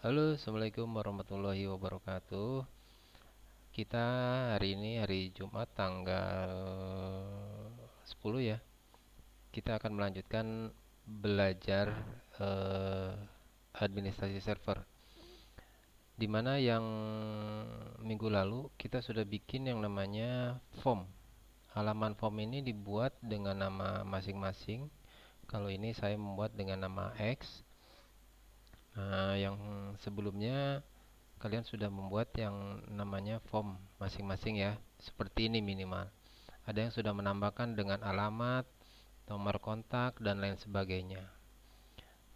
Halo, Assalamualaikum warahmatullahi wabarakatuh. Kita hari ini hari Jumat tanggal 10 ya. Kita akan melanjutkan belajar eh, administrasi server. Dimana yang minggu lalu kita sudah bikin yang namanya form. Halaman form ini dibuat dengan nama masing-masing. Kalau ini saya membuat dengan nama X. Nah, yang sebelumnya kalian sudah membuat yang namanya form masing-masing ya, seperti ini minimal. Ada yang sudah menambahkan dengan alamat, nomor kontak, dan lain sebagainya.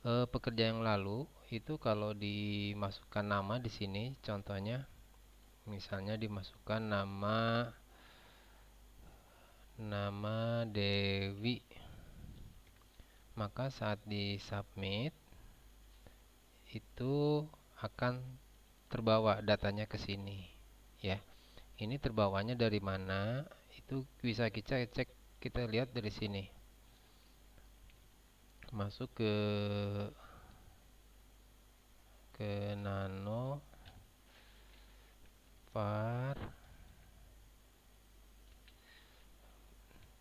Pekerja yang lalu itu kalau dimasukkan nama di sini, contohnya, misalnya dimasukkan nama Dewi, maka saat di submit itu akan terbawa datanya ke sini, ya. Ini terbawanya dari mana? Itu bisa kita cek, kita lihat dari sini. Masuk ke nano var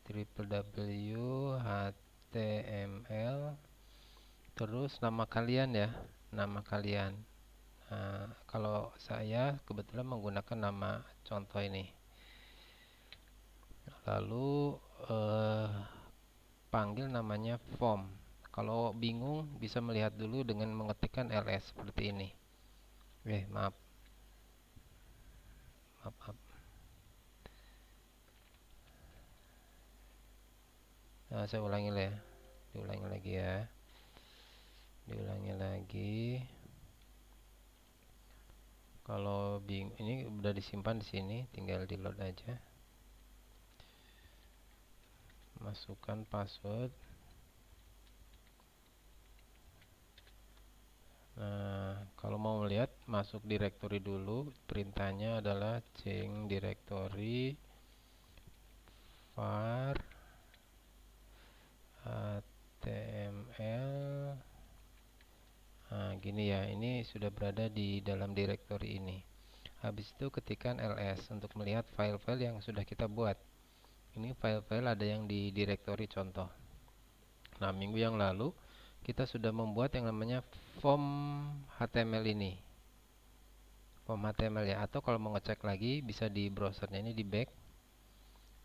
www.html terus nama kalian ya, nama kalian. Nah, kalau saya kebetulan menggunakan nama contoh ini. Lalu eh, panggil namanya form. Kalau bingung bisa melihat dulu dengan mengetikkan ls seperti ini. Maaf, maaf, maaf. Nah, saya ulangi lah ya. Diulangi lagi ya. Diulangi lagi. Kalau bingung, ini udah disimpan di sini, tinggal di load aja. Masukkan password. Nah, kalau mau melihat masuk directory dulu, perintahnya adalah change directory var html. Nah, gini ya, ini sudah berada di dalam directory ini. Habis itu ketikkan ls untuk melihat file-file yang sudah kita buat. Ini file-file ada yang di directory contoh. Nah, minggu yang lalu kita sudah membuat yang namanya form HTML ini. Form HTML ya, atau kalau mau ngecek lagi bisa di browsernya, ini di back.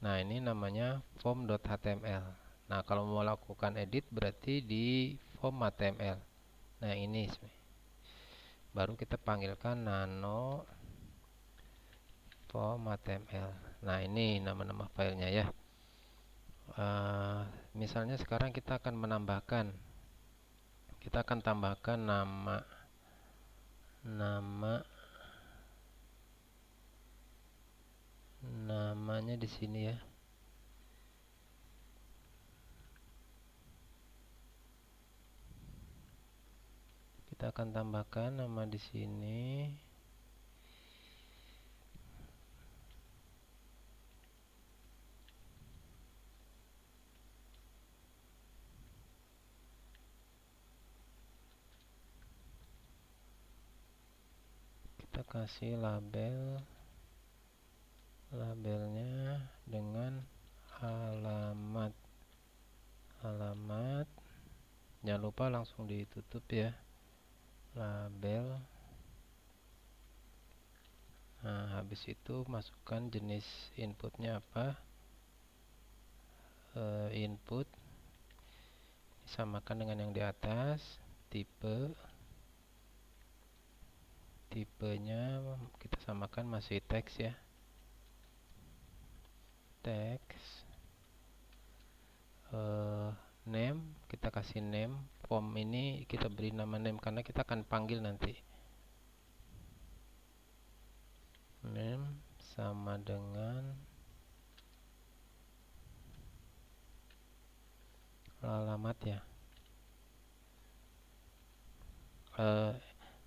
Nah, ini namanya form.html. Nah, kalau mau lakukan edit berarti di form HTML. Nah, ini baru kita panggilkan nano form HTML. Nah, ini nama-nama filenya ya. Misalnya sekarang kita akan menambahkan, kita akan tambahkan namanya di sini ya. Kita akan tambahkan nama di sini. Kita kasih labelnya dengan alamat. Jangan lupa langsung ditutup ya, label. Nah, habis itu masukkan jenis inputnya apa. Input disamakan dengan yang di atas. Tipenya kita samakan masih teks ya, teks. Name, kita kasih name. Form ini kita beri nama name karena kita akan panggil nanti. Name sama dengan alamat ya.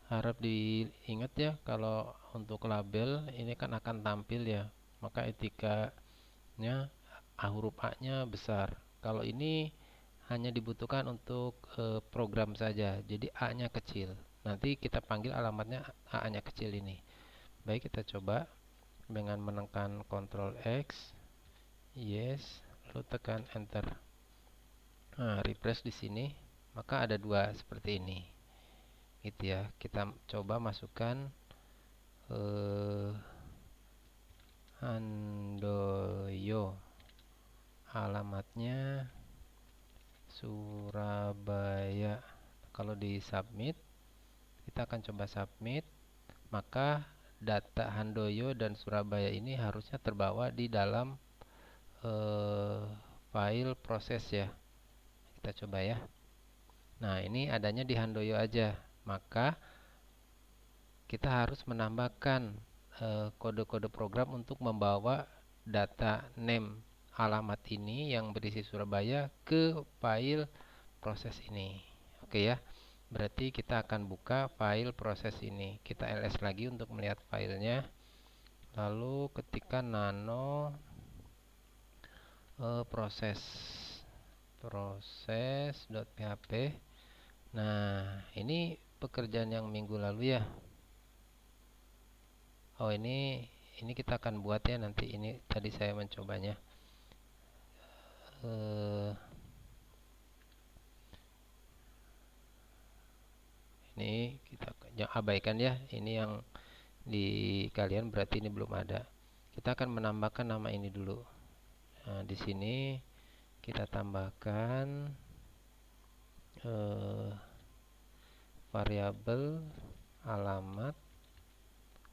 Harap diingat ya, kalau untuk label ini kan akan tampil ya, maka etikanya huruf A nya besar. Kalau ini hanya dibutuhkan untuk program saja, jadi A nya kecil. Nanti kita panggil alamatnya A-nya kecil ini. Baik, kita coba dengan menekan Ctrl X, yes, lalu tekan Enter. Nah, refresh di sini, maka ada dua seperti ini, gitu ya. Kita coba masukkan Handoyo, alamatnya Surabaya. Kalau di submit, kita akan coba submit, maka data Handoyo dan Surabaya ini harusnya terbawa di dalam file proses ya. Kita coba ya. Nah, ini adanya di Handoyo aja, maka kita harus menambahkan kode-kode program untuk membawa data name alamat ini yang berisi Surabaya ke file proses ini. Oke ya. Berarti kita akan buka file proses ini. Kita ls lagi untuk melihat filenya. Lalu ketikkan nano proses.php. Nah, ini pekerjaan yang minggu lalu ya. Oh, ini kita akan buat ya nanti. Ini tadi saya mencobanya. Ini kita abaikan ya. Ini yang di kalian berarti ini belum ada. Kita akan menambahkan nama ini dulu. Nah, di sini kita tambahkan variabel alamat,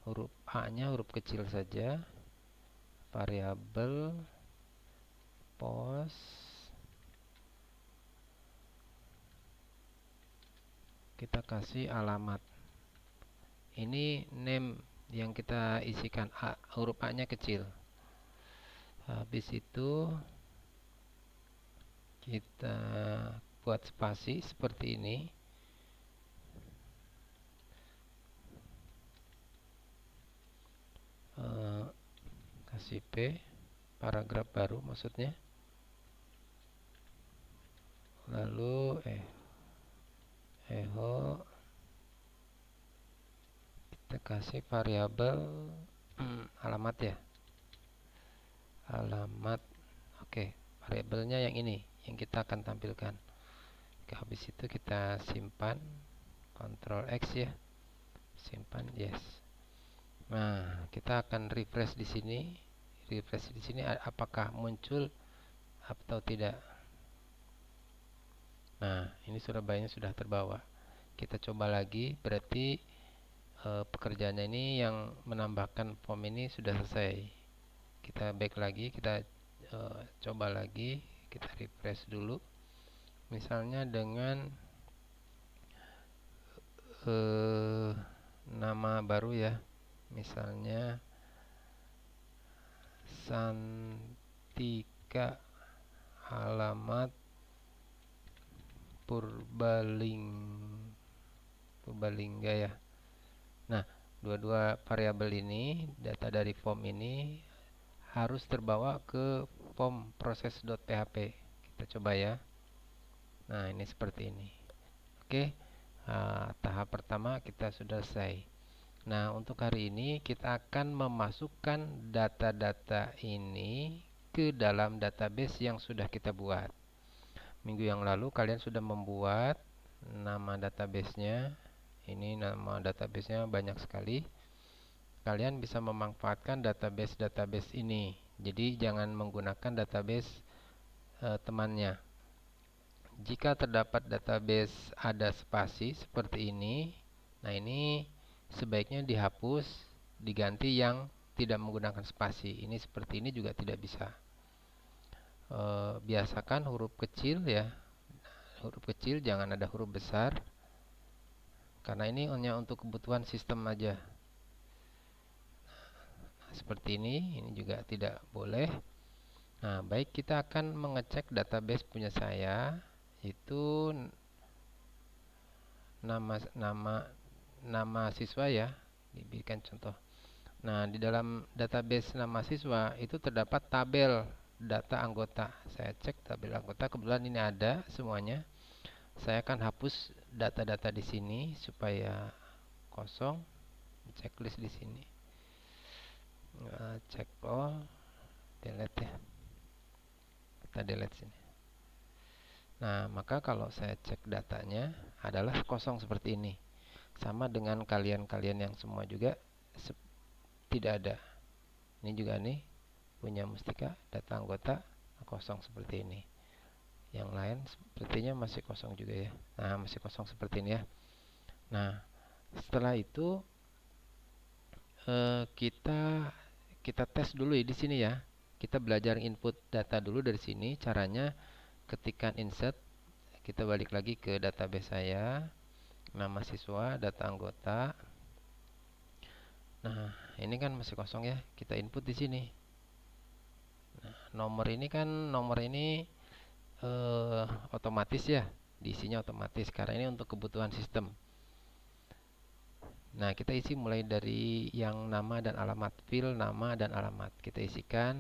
huruf A-nya huruf kecil saja, variabel pos, kita kasih alamat. Ini name yang kita isikan, huruf A-nya kecil. Habis itu kita buat spasi seperti ini. Kasih P, paragraf baru maksudnya. Lalu echo, kita kasih variabel alamat ya. Alamat. Oke, variabelnya yang ini yang kita akan tampilkan. Oke, habis itu kita simpan, Ctrl X ya. Simpan, yes. Nah, kita akan refresh di sini. Refresh di sini apakah muncul atau tidak. Nah, ini Surabaya sudah terbawa. Kita coba lagi, berarti pekerjaannya ini yang menambahkan form ini sudah selesai. Kita back lagi, kita coba lagi, kita refresh dulu. Misalnya dengan nama baru ya. Misalnya Santika, alamat Purbalingga ya. Nah, dua-dua variabel ini, data dari form ini harus terbawa ke form proses.php. Kita coba ya. Nah, ini seperti ini. Oke, tahap pertama kita sudah selesai. Nah, untuk hari ini kita akan memasukkan data-data ini ke dalam database yang sudah kita buat. Minggu yang lalu kalian sudah membuat nama database-nya. Ini nama database-nya banyak sekali. Kalian bisa memanfaatkan database-database ini. Jadi jangan menggunakan database temannya. Jika terdapat database ada spasi seperti ini, nah ini sebaiknya dihapus, diganti yang tidak menggunakan spasi. Ini seperti ini juga tidak bisa. Biasakan huruf kecil ya. Huruf kecil, jangan ada huruf besar. Karena ini hanya untuk kebutuhan sistem aja. Nah, seperti ini juga tidak boleh. Nah, baik, kita akan mengecek database punya saya. Itu nama siswa ya, diberikan contoh. Nah, di dalam database nama siswa itu terdapat tabel data anggota. Saya cek tabel anggota, kebetulan ini ada semuanya. Saya akan hapus data-data di sini supaya kosong. Checklist di sini. Check all, delete ya. Kita delete sini. Nah, maka kalau saya cek datanya adalah kosong seperti ini. Sama dengan kalian-kalian yang semua juga tidak ada. Ini juga nih punya Mustika, data anggota kosong seperti ini. Yang lain sepertinya masih kosong juga ya. Nah, masih kosong seperti ini ya. Nah, setelah itu kita tes dulu ya di sini ya. Kita belajar input data dulu dari sini. Caranya ketikkan insert, kita balik lagi ke database saya, nama siswa, data anggota. Nah, ini kan masih kosong ya. Kita input di sini. Nah, nomor ini otomatis ya, diisinya otomatis karena ini untuk kebutuhan sistem. Nah, kita isi mulai dari yang nama dan alamat, fill nama dan alamat. Kita isikan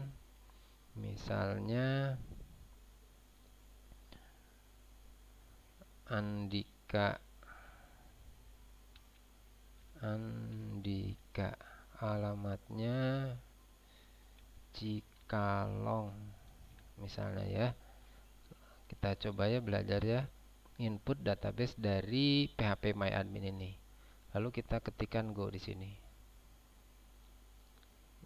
misalnya Andika, alamatnya Cikalong misalnya ya. Kita coba ya belajar ya input database dari phpMyAdmin ini. Lalu kita ketikkan go di sini.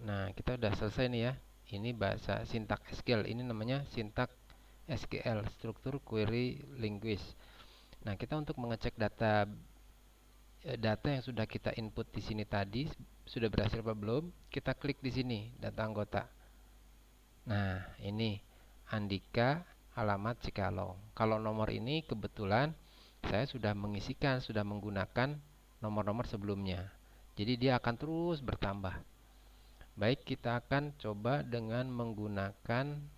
Nah, kita udah selesai nih ya. Ini bahasa sintak SQL. Ini namanya sintak SQL, struktur query language. Nah, kita untuk mengecek data yang sudah kita input di sini tadi sudah berhasil apa belum? Kita klik di sini data anggota. Nah, ini Andika, alamat Cikalong. Kalau nomor ini kebetulan saya sudah menggunakan nomor-nomor sebelumnya. Jadi dia akan terus bertambah. Baik, kita akan coba dengan menggunakan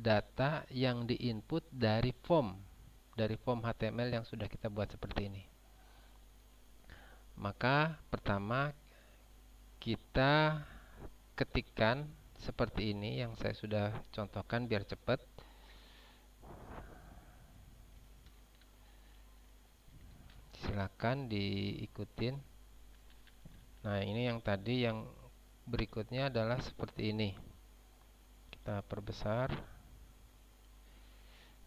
data yang diinput dari form HTML yang sudah kita buat seperti ini. Maka pertama kita ketikkan seperti ini yang saya sudah contohkan biar cepat. Silakan diikutin. Nah, ini yang tadi, yang berikutnya adalah seperti ini. Kita perbesar.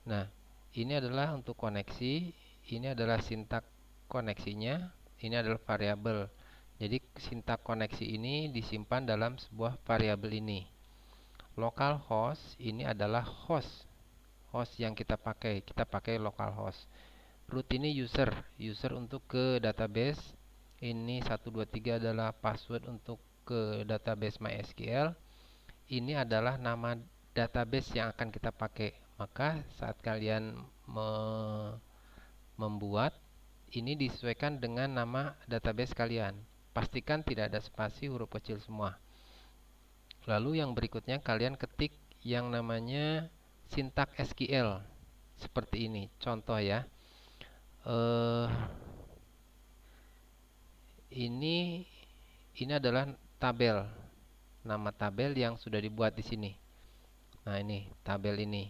Nah, ini adalah untuk koneksi. Ini adalah sintak koneksinya. Ini adalah variabel. Jadi sintak koneksi ini disimpan dalam sebuah variabel ini. Localhost ini adalah host yang kita pakai. Kita pakai localhost. Root ini user untuk ke database. Ini 123 adalah password untuk ke database MySQL. Ini adalah nama database yang akan kita pakai. Maka saat kalian membuat, ini disesuaikan dengan nama database kalian. Pastikan tidak ada spasi, huruf kecil semua. Lalu yang berikutnya kalian ketik yang namanya sintak SQL seperti ini. Contoh ya. Ini adalah tabel. Nama tabel yang sudah dibuat di sini. Nah, ini tabel ini.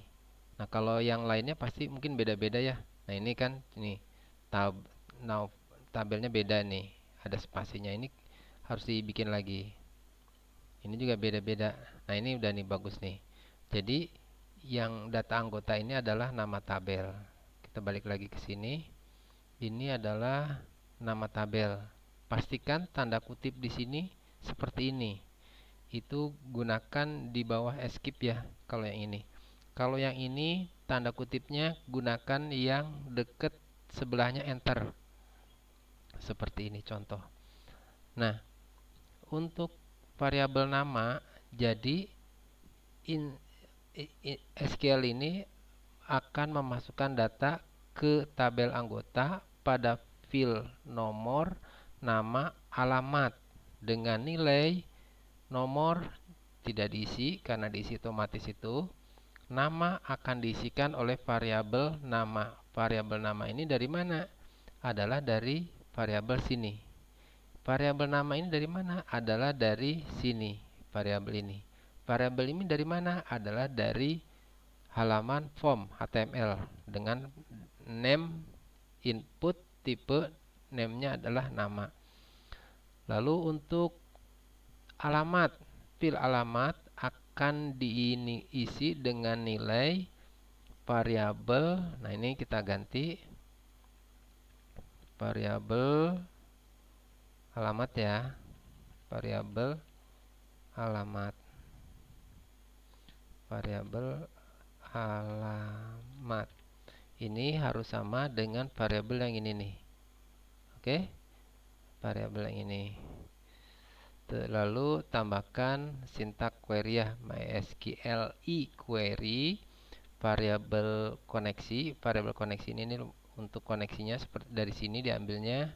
Nah, kalau yang lainnya pasti mungkin beda-beda ya. Nah, ini kan ini tabelnya beda nih. Ada spasinya. Ini harus dibikin lagi. Ini juga beda-beda. Nah, ini udah nih bagus nih. Jadi, yang data anggota ini adalah nama tabel. Kita balik lagi ke sini. Ini adalah nama tabel. Pastikan tanda kutip di sini seperti ini. Itu gunakan di bawah escape ya kalau yang ini. Kalau yang ini tanda kutipnya gunakan yang deket sebelahnya enter. Seperti ini contoh. Nah, untuk variabel nama, jadi SQL ini akan memasukkan data ke tabel anggota pada field nomor, nama, alamat dengan nilai. Nomor tidak diisi karena diisi otomatis itu. Nama akan diisikan oleh variabel nama. Variabel nama ini dari mana? Adalah dari variabel sini. Variabel nama ini dari mana? Adalah dari sini, variabel ini. Variabel ini dari mana? Adalah dari halaman form HTML dengan name input, tipe name-nya adalah nama. Lalu untuk alamat, fil alamat akan diisi dengan nilai variabel. Nah, ini kita ganti variabel alamat ya. Variabel alamat. Variabel alamat. Ini harus sama dengan variabel yang ini nih. Oke? Variabel yang ini. Lalu tambahkan sintak query ya, MySQL query variabel koneksi. Variabel koneksi ini untuk koneksinya seperti dari sini diambilnya,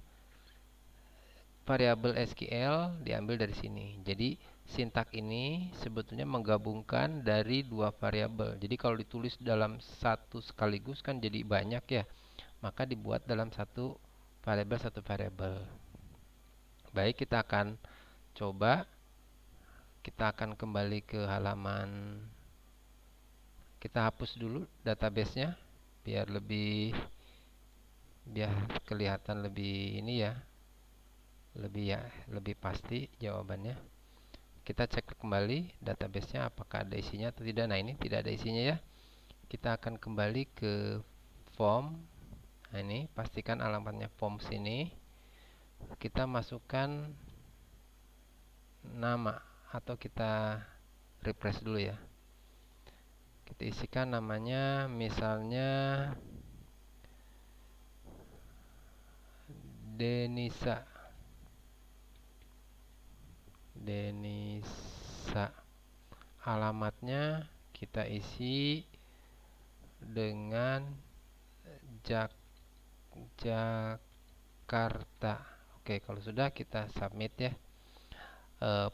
variabel SQL diambil dari sini. Jadi sintak ini sebetulnya menggabungkan dari dua variabel. Jadi kalau ditulis dalam satu sekaligus kan jadi banyak ya. Maka dibuat dalam satu variabel. Baik, kita akan coba. Kita akan kembali ke halaman. Kita hapus dulu database-nya biar kelihatan lebih ini ya. Lebih pasti jawabannya. Kita cek kembali database-nya apakah ada isinya atau tidak. Nah, ini tidak ada isinya ya. Kita akan kembali ke form. Nah, ini pastikan alamatnya form sini. Kita masukkan nama atau kita refresh dulu ya. Kita isikan namanya misalnya Denisa. Alamatnya kita isi dengan Jakarta. Oke, kalau sudah kita submit ya.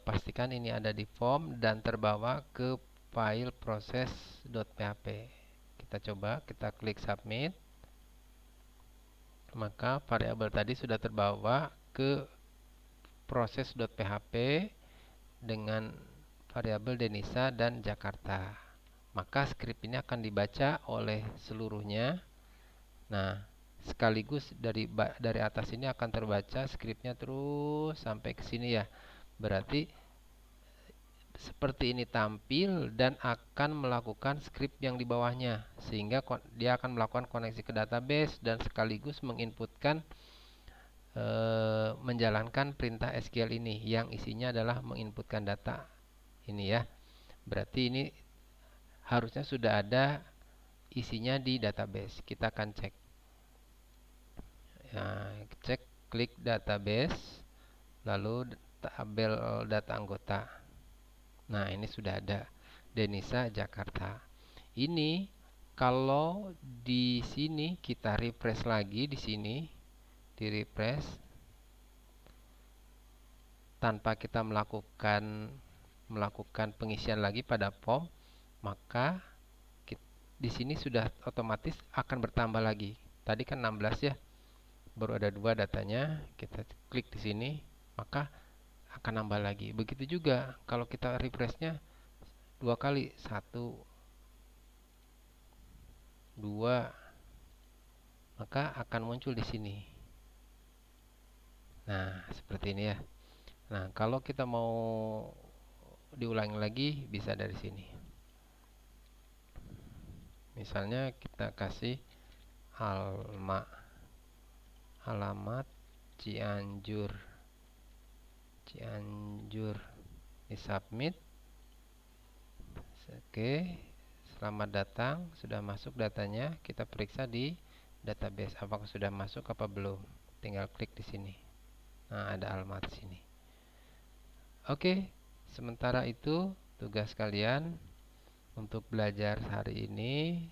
Pastikan ini ada di form dan terbawa ke file proses.php. Kita coba, kita klik submit. Maka variabel tadi sudah terbawa ke proses.php dengan variabel Denisa dan Jakarta. Maka script ini akan dibaca oleh seluruhnya. Nah, sekaligus dari atas ini akan terbaca scriptnya terus sampai ke sini ya. Berarti seperti ini tampil dan akan melakukan script yang di bawahnya, sehingga dia akan melakukan koneksi ke database dan sekaligus menginputkan menjalankan perintah SQL ini yang isinya adalah menginputkan data ini ya. Berarti ini harusnya sudah ada isinya di database. Kita akan cek. Nah, cek, klik database, lalu tabel data anggota. Nah, ini sudah ada Denisa Jakarta. Ini kalau di sini kita refresh lagi di sini, di refresh tanpa kita melakukan pengisian lagi pada form, maka di sini sudah otomatis akan bertambah lagi. Tadi kan 16 ya. Baru ada 2 datanya. Kita klik di sini, maka akan nambah lagi. Begitu juga kalau kita refreshnya 2 kali, 1 2, maka akan muncul di sini. Nah, seperti ini ya. Nah, kalau kita mau diulangi lagi bisa dari sini. Misalnya kita kasih alamat Cianjur. Di submit. Oke, selamat datang. Sudah masuk datanya. Kita periksa di database apakah sudah masuk apa belum. Tinggal klik di sini. Nah, ada alamat di sini. Oke, sementara itu tugas kalian untuk belajar hari ini.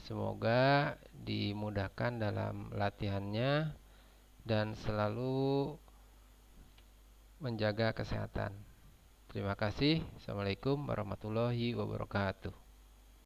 Semoga dimudahkan dalam latihannya dan selalu menjaga kesehatan. Terima kasih. Assalamualaikum warahmatullahi wabarakatuh.